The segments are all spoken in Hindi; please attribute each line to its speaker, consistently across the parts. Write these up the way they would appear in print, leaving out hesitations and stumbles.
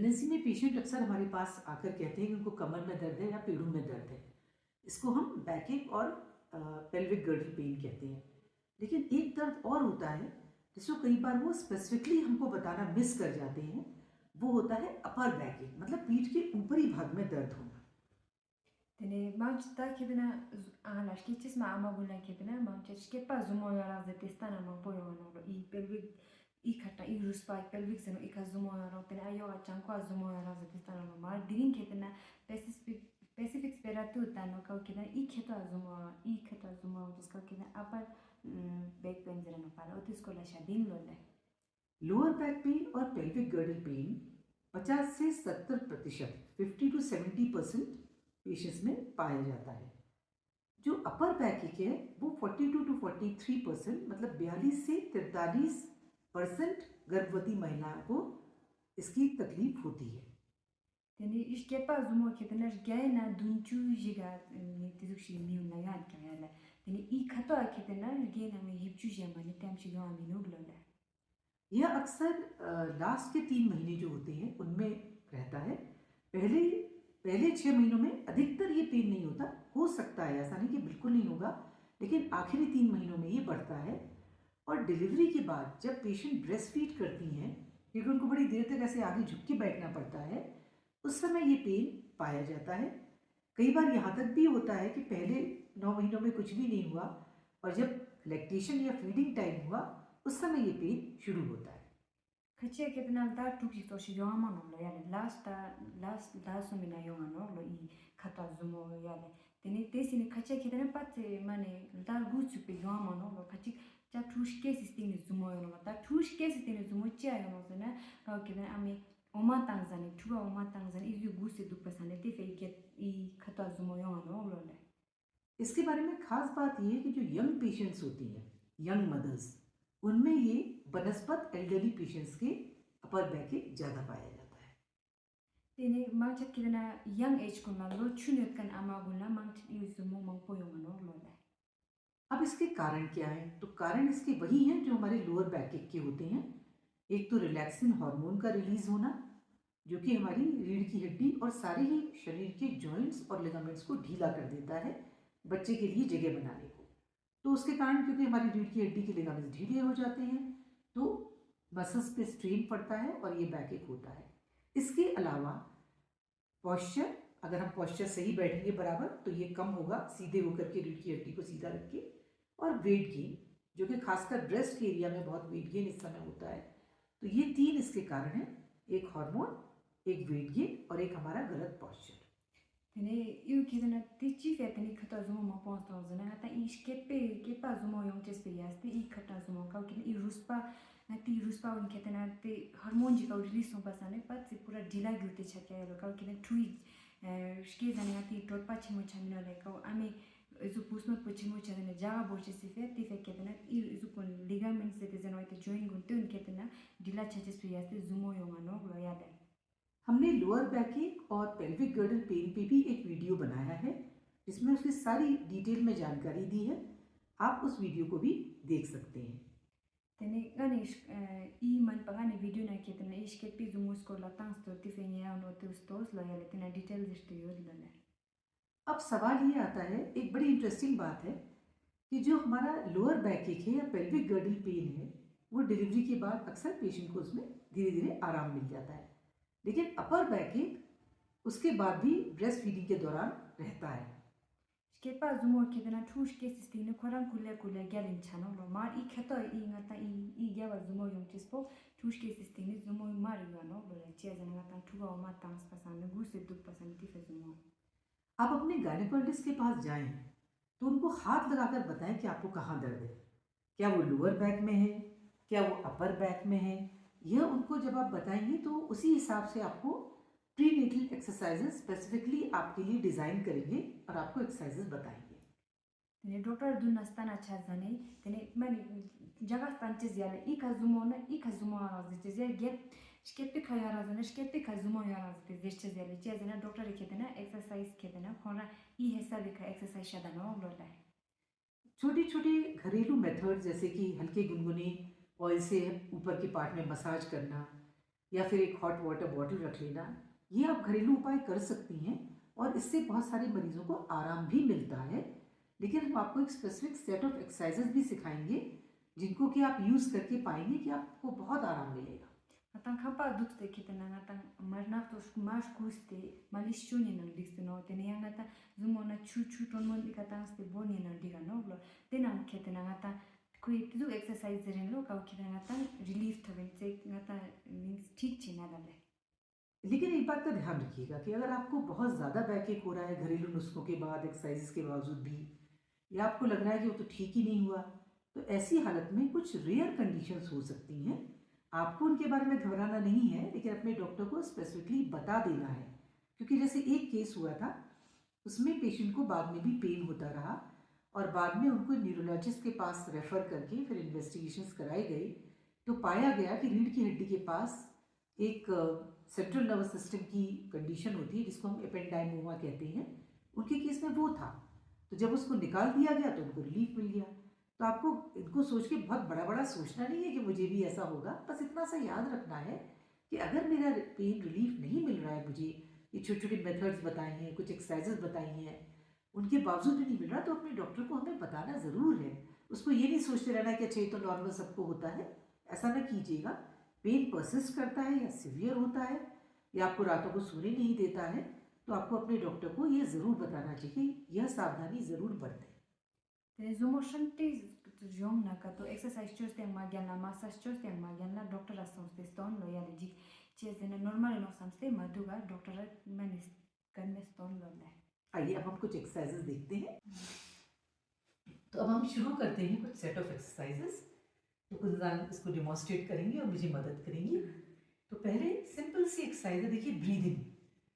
Speaker 1: प्रेगनेंसी में पेशेंट अक्सर हमारे पास आकर कहते हैं कि उनको कमर में दर्द है या पेड़ों में दर्द है। इसको हम बैकएक और पेल्विक गर्डल पेन कहते हैं। लेकिन एक दर्द और होता है जिसको कई बार वो स्पेसिफिकली हमको बताना मिस कर जाते हैं। वो होता है अपर बैकएक, मतलब पीठ के ऊपरी भाग में दर्द होना।
Speaker 2: Tene maucita kedena ala shkichis ma amagula kedena mauchis kepa zumo yara zetestana ma poyo no I pelvic I khata I ruspa I pelvic seno I kazumo yara tene ayo achanko azumo yara zetestana ma mar dirin kedena specific speratu tano ka kedena I kheta azumo jiska kedena upper back pain जरा न पाला उतिस को लशा दिन लोले
Speaker 1: लोअर बैक पेन और पेल्विक गर्डल पेन 50 से 70% 50 to 70% पेशेंट्स में पाया जाता है। जो अपर बैक है वो 42 to 43%, मतलब 42 से 43% गर्भवती महिला को इसकी तकलीफ होती है।
Speaker 2: tene iskepa zumo kedena gaina dunchu jiga ni tizukshi ni na yad kayala tene I khato kedena gaina me hipchu jama ni tam shiga amino glola
Speaker 1: यह अक्सर लास्ट के 3 महीने जो होते हैं उनमें रहता है। पहले पहले 6 महीनों में अधिकतर ये पेन नहीं होता, हो सकता है, ऐसा नहीं कि बिल्कुल नहीं होगा, लेकिन आखिरी 3 महीनों में ये बढ़ता है। और डिलीवरी के बाद जब पेशेंट ब्रेस्ट फीड करती हैं, क्योंकि उनको बड़ी देर तक ऐसे आगे झुक के बैठना पड़ता है, उस समय ये पेन पाया जाता है। कई बार यहाँ तक भी होता है कि पहले 9 महीनों में कुछ भी नहीं हुआ और जब लैक्टेशन या फीडिंग टाइम हुआ उस समय ये पेन शुरू होता है।
Speaker 2: khache kedena da tuki to shi yama no lo yale last da so mina yoma no lo I khata zumo yale tene tesi ni khache kedena pat mane da gu chu pe yama no lo khachi cha tush ke sistini zumo yo no da tush ke sistini zumo cha yo no zena ka kedena ami oma tangzani tuwa oma tangzani izu gu se du pasane te fe get I khata zumo yo no lo le
Speaker 1: इसके बारे में खास बात यह है कि जो यंग पेशेंट्स होती हैं, यंग मदर्स, उनमें ये बनस्पत एल्डरली पेशेंट्स के अपर बैक ज़्यादा पाया जाता है।
Speaker 2: tene mangchat kedena young age kuna lo chunyot kan ama guna mangchat izu mo mang poyo no lo le
Speaker 1: अब इसके कारण क्या है? तो कारण इसके वही हैं जो हमारे लोअर बैक के होते हैं। एक तो रिलैक्सिन हार्मोन का रिलीज होना, जो कि हमारी रीढ़ की हड्डी और सारे ही शरीर के जॉइंट्स और लिगामेंट्स को ढीला कर देता है बच्चे के लिए जगह बनाने को। तो उसके कारण क्योंकि हमारी रीढ़ की हड्डी के लिगामेंट्स ढीले हो जाते हैं तो मसल्स पे स्ट्रेन पड़ता है और ये बैकएक होता है। इसके अलावा पॉस्चर, अगर हम पॉस्चर सही बैठेंगे बराबर तो ये कम होगा, सीधे होकर के रीढ़ की हड्डी को सीधा रख के। और वेट गेन, जो कि खासकर ब्रेस्ट के एरिया में बहुत वेट गेन इस समय होता है। तो ये 3 इसके कारण हैं, एक हार्मोन, एक वेट गेन और एक हमारा गलत posture.
Speaker 2: tene iu kedena tichi fe tene khata zumo ma pon sto zena ata I kepa zumo yong ches pe yaste I khata zumo ka ken I ruspa un ketena te hormone ji ka release so pasane pat se pura dila gute chakya lo ka ken thui shke zana ti torpa chimo chamina le ka ame izu pusno puchimo chadene jaga boche se fe ti fe ketena izu kon ligaments se te zena te join gunte un ketena dila chaches pe yaste zumo yong ano lo yade
Speaker 1: हमने लोअर बैक और पेल्विक गर्डल पेन पे भी एक वीडियो बनाया है जिसमें उसकी सारी डिटेल में जानकारी दी है। आप उस वीडियो को भी देख सकते हैं।
Speaker 2: tene gani I man pagani video na ketena ishke pizu musko la tansto tifenia no tustos lo yale tena details istiyo dilale
Speaker 1: अब सवाल ये आता है, एक बड़ी इंटरेस्टिंग बात है कि जो हमारा लोअर बैक है या पेल्विक गर्डल पेन है वो डिलीवरी के बाद अक्सर पेशेंट को उसमें धीरे धीरे आराम मिल जाता है, लेकिन अपर बैक उसके बाद भी ब्रेस्ट फीडिंग के दौरान रहता है।
Speaker 2: Skepa zumo ketena tush ke sistine koran kule galin chano lo mar I kheto I ngata I gava zumo yong tispo tush ke sistine zumo mar yano lo le chia zana ngata tuwa ma tans pasane guse duk pasane tife zumo
Speaker 1: आप अपने गायनेकोलॉजिस्ट के पास जाएं तो उनको हाथ लगाकर बताएं कि आपको कहाँ दर्द है, क्या वो लोअर बैक में है, क्या वो अपर बैक में है। यह उनको जब आप बताएंगे तो उसी हिसाब से आपको प्रीनेटल एक्सरसाइजेस स्पेसिफिकली आपके लिए डिज़ाइन करेंगे और आपको एक्सरसाइजेस बताएंगे।
Speaker 2: tene doctor du nastana chazane tene mani jaga stanches yale I kazumo arazite zer get shkepi khayara zane shkepi kazumo yarazite zerche zele chazana doctor ketena exercise ketena khora I hesabe ka exercise shadano lola
Speaker 1: छोटे छोटे घरेलू मेथड जैसे कि हल्के गुनगुने ऑयल से ऊपर के पार्ट में मसाज करना, या फिर एक हॉट वाटर बॉटल रख लेना, ये आप घरेलू उपाय कर सकती हैं और इससे बहुत सारे मरीजों को आराम भी मिलता है। लेकिन हम आपको एक स्पेसिफिक सेट ऑफ एक्सरसाइजेस भी सिखाएंगे जिनको कि आप यूज़ करके पाएंगे कि आपको बहुत आराम मिलेगा।
Speaker 2: Ngatang kapa dukste kita na ngatang marnak to mas kuste malisho ni nang dikste no tene yang ngata zumo na chu ton mon ikatang ste boni na diga no blo tenang kete na ngata kui tu exercise ren lo ka kita ngatang relief thaben che ngata means ठीक china dale.
Speaker 1: लेकिन एक बात का ध्यान रखिएगा कि अगर आपको बहुत ज़्यादा बैकएक हो रहा है घरेलू नुस्खों के बाद, एक्सरसाइजेस के बावजूद भी, या आपको लग रहा है कि वो तो ठीक ही नहीं हुआ, तो ऐसी हालत में कुछ रेयर कंडीशंस हो सकती हैं। आपको उनके बारे में घबराना नहीं है, लेकिन अपने डॉक्टर को स्पेसिफिकली बता देना है। क्योंकि जैसे एक केस हुआ था, उसमें पेशेंट को बाद में भी पेन होता रहा और बाद में उनको न्यूरोलॉजिस्ट के पास रेफ़र करके फिर इन्वेस्टिगेशंस कराए गए, तो पाया गया कि रीढ़ की हड्डी के पास एक सेंट्रल नर्वस सिस्टम की कंडीशन होती है जिसको हम एपेंडाइमोमा कहते हैं। उनके केस में वो था, तो जब उसको निकाल दिया गया तो उनको रिलीफ मिल गया। तो आपको इनको सोच के बहुत बड़ा बड़ा सोचना नहीं है कि मुझे भी ऐसा होगा, बस इतना सा याद रखना है कि अगर मेरा पेन रिलीफ नहीं मिल रहा है, मुझे ये छोटे छोटे मेथड्स बताए हैं, कुछ एक्सरसाइजेस बताई हैं, उनके बावजूद भी नहीं मिल रहा, तो अपने डॉक्टर को हमें बताना ज़रूर है। उसको ये नहीं सोचते रहना कि अच्छा ये तो नॉर्मल सबको होता है, ऐसा ना कीजिएगा। पेन परसिस्ट करता है या सिवियर होता है या आपको रातों को सोने नहीं देता है, तो आपको अपने डॉक्टर को ये ज़रूर बताना चाहिए, यह सावधानी ज़रूर बरतें।
Speaker 2: Tene zumo shanti jong na ka to exercise chos te magyan na massage chos te magyan na doctor asong ste stone lo ya de ji che zena normal no samste maduga doctor manis kan me stone lo le.
Speaker 1: आइए अब हम कुछ एक्सरसाइजेस देखते हैं। तो अब हम शुरू करते हैं कुछ सेट ऑफ एक्सरसाइजेस। तो कुछ इंसान इसको डिमॉन्स्ट्रेट करेंगे और मुझे मदद करेंगी। तो पहले सिंपल सी एक्सरसाइज है, देखिए ब्रीदिंग।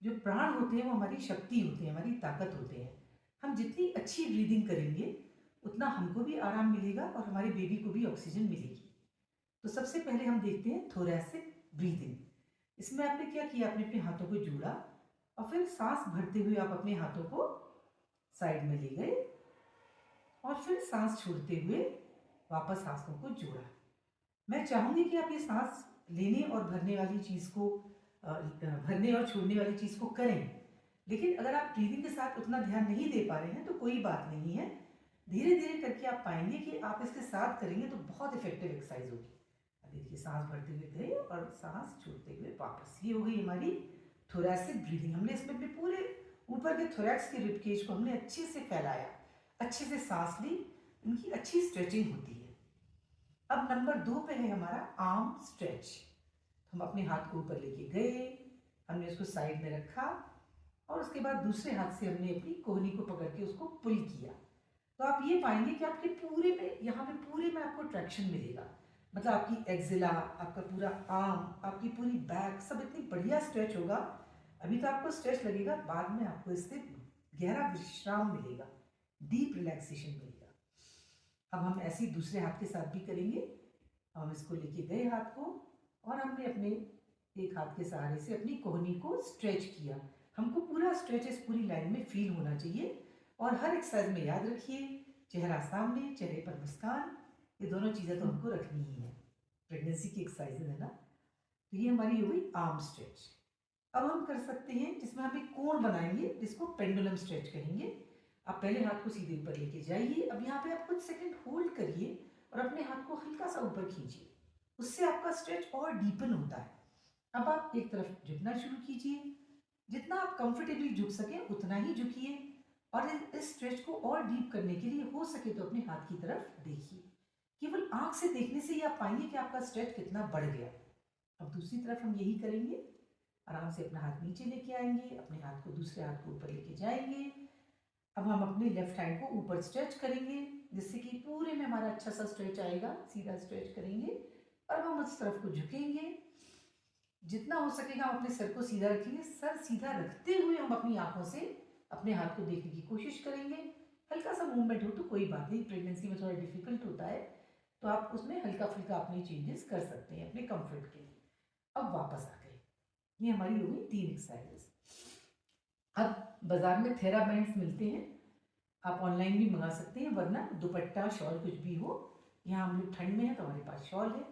Speaker 1: जो प्राण होते हैं वो हमारी शक्ति होते हैं, हमारी ताकत होते हैं। हम जितनी अच्छी ब्रीदिंग करेंगे उतना हमको भी आराम मिलेगा और हमारे बेबी को भी ऑक्सीजन मिलेगी। तो सबसे पहले हम देखते हैं थोरैसिक ब्रीदिंग। इसमें आपने क्या किया, आपने अपने हाथों को जोड़ा और फिर सांस भरते हुए आप अपने हाथों को साइड में ले गए और फिर सांस छोड़ते हुए वापस हाथों को जोड़ा। मैं चाहूँगी कि आप ये सांस लेने और भरने वाली चीज़ को भरने और छोड़ने वाली चीज़ को करें, लेकिन अगर आप ब्रीदिंग के साथ उतना ध्यान नहीं दे पा रहे हैं तो कोई बात नहीं है। धीरे धीरे करके आप पाएंगे कि आप इसके साथ करेंगे तो बहुत इफेक्टिव एक्सरसाइज होगी। अभी देखिए सांस भरते हुए गए और सांस छोड़ते हुए वापस, ये हो गई हमारी थोरैसिक ब्रीदिंग। हमने इसमें अपने पूरे ऊपर के थोरैक्स के रिबकेज को हमने अच्छे से फैलाया, अच्छे से सांस ली, उनकी अच्छी स्ट्रेचिंग होती है। अब नंबर 2 पे है हमारा आर्म स्ट्रेच। हम अपने हाथ को ऊपर लेके गए, हमने उसको साइड में रखा और उसके बाद दूसरे हाथ से हमने अपनी कोहनी को पकड़ के उसको पुल किया। तो आप ये पाएंगे कि आपके पूरे में, यहाँ पे पूरे में आपको ट्रैक्शन मिलेगा। मतलब आपकी एक्सिला, आपका पूरा आर्म, आपकी पूरी बैक, सब इतनी बढ़िया स्ट्रेच होगा। अभी तो आपको स्ट्रेच लगेगा, बाद में आपको इससे गहरा विश्राम मिलेगा, डीप रिलैक्सेशन मिलेगा। अब हम ऐसे ही दूसरे हाथ के साथ भी करेंगे। हम इसको लेके गए हाथ को और हमने अपने एक हाथ के सहारे से अपनी कोहनी को स्ट्रेच किया। हमको पूरा स्ट्रेच इस पूरी लाइन में फील होना चाहिए। और हर एक्सरसाइज में याद रखिए, चेहरा सामने, चेहरे पर मुस्कान, ये दोनों चीज़ें तो हमको रखनी ही है। प्रेगनेंसी की एक्सरसाइज है ना। तो ये हमारी हो गई आर्म स्ट्रेच। अब हम कर सकते हैं जिसमें हम एक कोण बनाएंगे जिसको पेंडुलम स्ट्रेच कहेंगे। आप पहले हाथ को सीधे ऊपर लेके जाइए। अब यहाँ पे आप कुछ सेकंड होल्ड करिए और अपने हाथ को हल्का सा ऊपर खींचिए, उससे आपका स्ट्रेच और डीपन होता है। अब आप एक तरफ झुकना शुरू कीजिए, जितना आप कंफर्टेबली झुक सके उतना ही झुकिए और इस स्ट्रेच को और डीप करने के लिए हो सके तो अपने हाथ की तरफ देखिए। केवल आंख से देखने से ही आप पाएंगे कि आपका स्ट्रेच कितना बढ़ गया। अब दूसरी तरफ हम यही करेंगे। आराम से अपना हाथ नीचे लेके आएंगे, अपने हाथ को दूसरे हाथ को ऊपर लेके जाएंगे। अब हम अपने लेफ्ट हैंड को ऊपर स्ट्रेच करेंगे जिससे कि पूरे में हमारा अच्छा सा स्ट्रेच आएगा। सीधा स्ट्रेच करेंगे और हम उस तरफ को झुकेंगे। जितना हो सकेगा हम अपने सर को सीधा रखेंगे। सर सीधा रखते हुए हम अपनी आंखों से अपने हाथ को देखने की कोशिश करेंगे। हल्का सा मूवमेंट हो तो कोई बात नहीं, प्रेगनेंसी में थोड़ा डिफिकल्ट होता है तो आप उसमें हल्का फुल्का अपने चेंजेस कर सकते हैं अपने कंफर्ट के लिए। अब वापस आ गए, ये हमारी हो गई 3 एक्सरसाइजेस। अब बाजार में थेराबैंड्स मिलते हैं, आप ऑनलाइन भी मंगा सकते हैं, वरना दुपट्टा शॉल कुछ भी हो। यहाँ हम लोग ठंड में हैं तो हमारे पास शॉल है,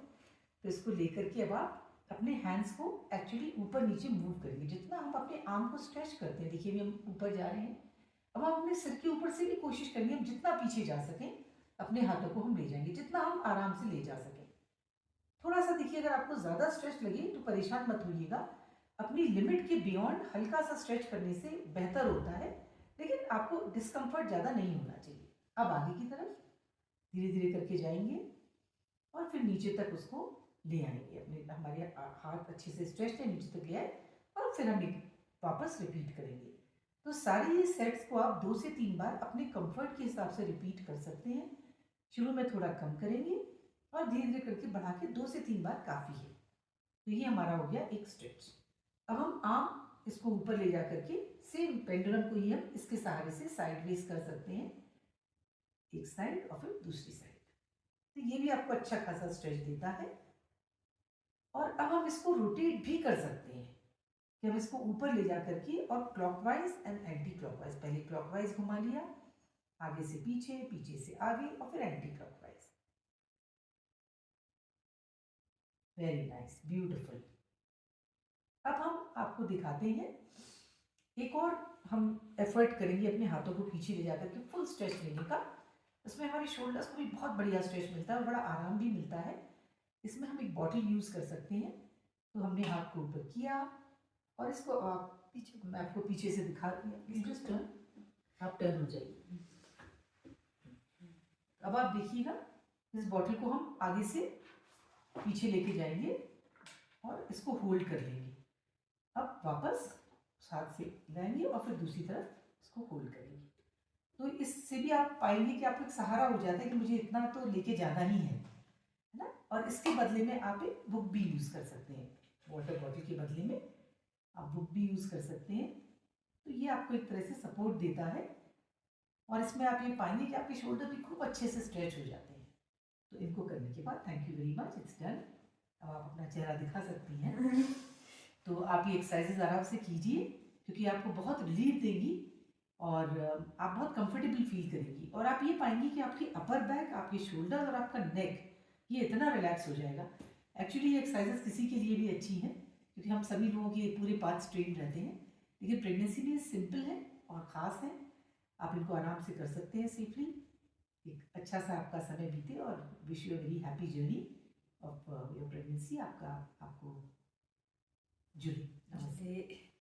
Speaker 1: तो इसको लेकर के अब आप अपने हैंड्स को एक्चुअली ऊपर नीचे मूव करेंगे। जितना हम अपने आर्म को स्ट्रेच करते हैं, देखिए अभी हम ऊपर जा रहे हैं, अब हम अपने सिर के ऊपर से भी कोशिश करेंगे हम जितना पीछे जा सकें अपने हाथों को हम ले जाएंगे, जितना हम आराम से ले जा सकें। थोड़ा सा देखिए, अगर आपको ज़्यादा स्ट्रेच लगे तो परेशान मत होइएगा, अपनी लिमिट के बियॉन्ड हल्का सा स्ट्रेच करने से बेहतर होता है, लेकिन आपको डिस्कम्फर्ट ज़्यादा नहीं होना चाहिए। अब आगे की तरफ धीरे धीरे करके जाएंगे और फिर नीचे तक उसको ले आएंगे। अपने हमारे हाथ अच्छे से स्ट्रेच है, नीचे तक ले आए और फिर हम वापस रिपीट करेंगे। तो सारे ये सेट्स को आप 2 से 3 बार अपने कंफर्ट के हिसाब से रिपीट कर सकते हैं। शुरू में थोड़ा कम करेंगे और धीरे धीरे करके बढ़ा के 2 से 3 बार काफ़ी है। तो ये हमारा हो गया एक स्ट्रेच। अब हम आर्म इसको ऊपर ले जा करके सेम पेंडुलम को ही हम इसके सहारे से साइडवेज कर सकते हैं, एक साइड और फिर दूसरी साइड। तो ये भी आपको अच्छा खासा स्ट्रेच देता है। और अब हम इसको रोटेट भी कर सकते हैं कि हम इसको ऊपर ले जा करके और क्लॉकवाइज एंड एंटी क्लॉकवाइज, पहले क्लॉकवाइज घुमा लिया, आगे से पीछे, पीछे से आगे और फिर anti clockwise. Very nice, beautiful. अब हम आपको दिखाते हैं एक और हम एफर्ट करेंगे अपने हाथों को पीछे ले जाकर के फुल स्ट्रेच लेने का। इसमें हमारे शोल्डर्स को भी बहुत बढ़िया स्ट्रेच मिलता है और बड़ा आराम भी मिलता है। इसमें हम एक बॉटल यूज़ कर सकते हैं। तो हमने हाथ को ऊपर किया और इसको आप पीछे, मैं आपको पीछे से दिखा जस्ट टर्न, आप टर्न हो जाइए। अब आप देखिएगा, इस बॉटल को हम आगे से पीछे लेके जाएंगे और इसको होल्ड कर लेंगे। अब वापस हाथ से लाएंगे और फिर दूसरी तरफ इसको होल्ड करेंगे। तो इससे भी आप पाएंगे कि आपको एक सहारा हो जाता है कि मुझे इतना तो लेके जाना ही है ना। और इसके बदले में आप एक बुक भी यूज़ कर सकते हैं, वाटर बॉटल के बदले में आप बुक भी यूज़ कर सकते हैं। तो ये आपको एक तरह से सपोर्ट देता है और इसमें आप ये पाएंगे कि आपके शोल्डर भी खूब अच्छे से स्ट्रेच हो जाते हैं। तो इनको करने के बाद thank you very much, it's done. अब आप अपना चेहरा दिखा सकती हैं। तो आप ये एक्सरसाइजेज आराम से कीजिए क्योंकि आपको बहुत रिलीफ देंगी और आप बहुत कंफर्टेबल फील करेंगी और आप ये पाएंगी कि आपकी अपर बैक, आपके शोल्डर और आपका नेक ये इतना रिलैक्स हो जाएगा। एक्चुअली ये एक्सरसाइजेज किसी के लिए भी अच्छी हैं क्योंकि हम सभी लोगों के पूरे पार्ट्स ट्रेन रहते हैं, लेकिन प्रेगनेंसी में सिंपल है और ख़ास है। आप इनको आराम से कर सकते हैं सेफली। एक अच्छा सा आपका समय बीते और wish you a very happy journey of your pregnancy. आपको जुड़ी। नमस्ते।